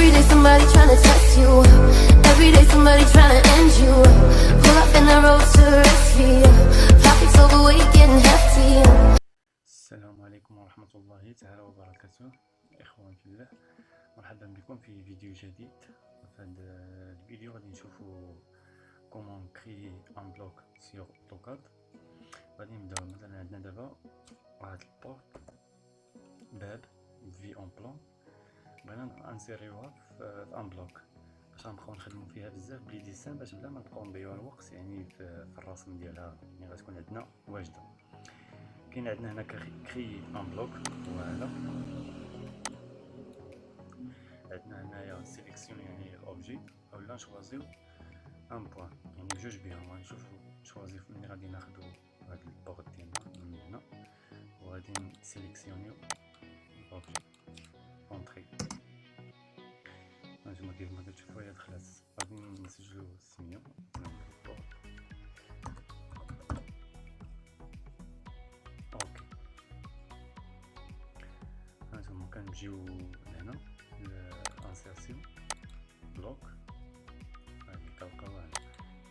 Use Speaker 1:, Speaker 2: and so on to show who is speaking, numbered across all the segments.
Speaker 1: Every day somebody trying to test you. Every day somebody trying to end you. Pull up in the road to rescue you. Pockets overweight, getting hefty.
Speaker 2: السلام عليكم ورحمة الله تعالى وبركاته. إخوان في الله، مرحبا بكم في فيديو جديد. في هذا الفيديو غادي نشوفوا كومون كري ان بلوك سيغ اوتوكاد. غادي نبداو مثلا عندنا دابا واحد البورت باب في اون بلان، بغينا انسيريوها في ان بلوك باش غنبقاو نخدمو فيها بزاف بلي ديسان، باش بلا ما نبقاو نضيعو الوقت يعني في الرسم ديالها، يعني غتكون عندنا واجده. كاين عندنا هنا كري ان بلوك، فوالا عندنا هنايا سيليكسيوني يعني اوبجي، اولا نشوازيو ان بوان يعني بجوج بيهم. غنشوفو نشوازيو ملي غادي ناخدو هاد البورت ديالنا من هنا، وغادي نسيليكسيونيو اوبجي اونطري. هانتوما كيف ما كتشوفو هي دخلات. غادي نسجلو السميه ديال البورت. اوكي، هانتوما كنجيو لهنا الانسيرسيون بلوك، غادي كنلقاو هنا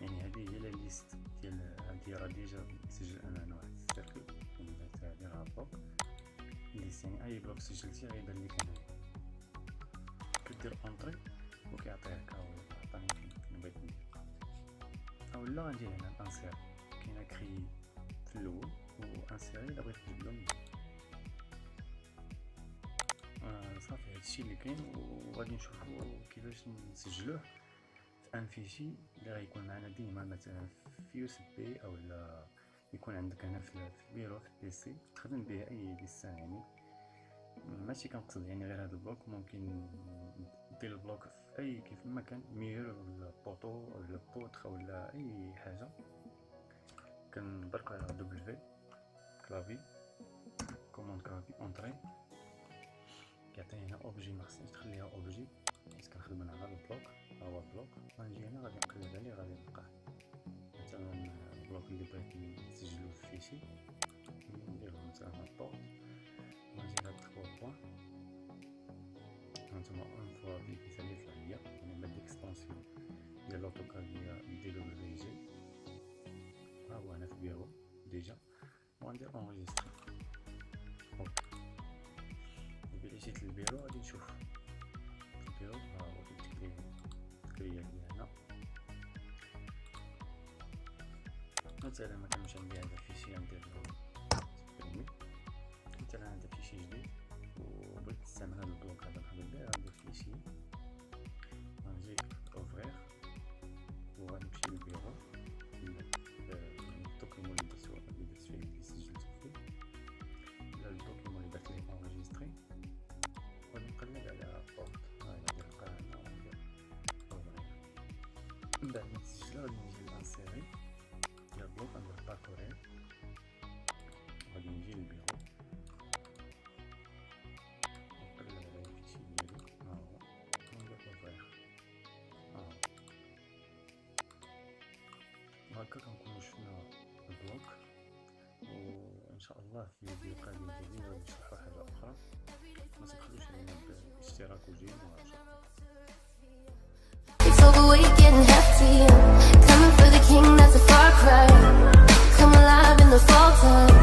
Speaker 2: يعني هذه هي لا ليست ديال هادي راه ديجا مسجل انا واحد السيركل، ولات هادي راه بلوك ليست، يعني اي بلوك سجلتي غيبان لك هنايا. كدير اونطري وكيعطيك عطاني فين بغيت ندير، اولا غندير هنا الانسير. كاينه كري في الاول وانسيري الا بغيت تجيب لهم صافي. هادشي اللي كاين، وغادي نشوفو كيفاش نسجلوه في ان فيشي اللي غيكون معنا ديما، مثلا في يو اس بي او لا يكون عندك هنا في البيرو في البيسي تخدم به اي ديسان. يعني ماشي كنقصد يعني غير هذا البلوك، ممكن دير البلوك في اي كيف ما كان، مير ولا بوطو ولا بوتر ولا اي حاجه. كنبرك على دبليو كلافي كوموند كلافي اونطري، كيعطيني هنا اوبجي، ما خصنيش تخليها اوبجي حيت كنخدم انا على البلوك. ها هو البلوك، غنجي هنا غادي نقلب عليه، غادي نلقاه مثلا البلوك اللي بغيت نسجلو في فيشي. نديرو مثلا البورت، غنجي لهاد 3 بوان. هانتوما اون فوا في مثال يطلع ليا يعني بهاد ليكستونسيون ديال لوتوكاد هي دي دبليو جي. ها هو هنا في البيرو ديجا، وغندير اونجستري. اوكي، ملي جيت للبيرو غادي نشوف البيرو. ها هو التكريات اللي هنا، مثلا ما كانش عندي هذا الفيشي غندير سبريمي. مثلا هذا فيشي جديد وبغيت نستعمل هذا البلوك هذا نخدم به، غندير فيشي، غنجي اوفرير وغنمشي للبيرو الدوكيمون اللي درتو فيه اللي سجلتو فيه، ولا الدوكيمون اللي درت ليه اونجستري، وغادي نقلب على بورت. غادي نلقى هنا وندير اوفرير. من بعد ما تسجل غادي نجي للانسيري ديال البلوك، غندير باركورير، غادي نجي للبيرو نقلب على الفيشي ديالي. ها هو وندير اوفرير. ها هو هكا كنكونو شفنا البلوك. وان شاء الله في فيديو قادم جديد غادي نشرحو حاجه اخرى. ما تبخلوش علينا بالاشتراك وجيم وشكرا.
Speaker 1: It's overweight, getting hefty. Coming for the king, that's a far cry. Come alive in the fall time.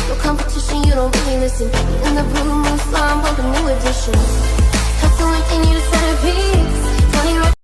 Speaker 1: No competition, you don't really listen. In the blue moon slum, bumping new edition. Hustling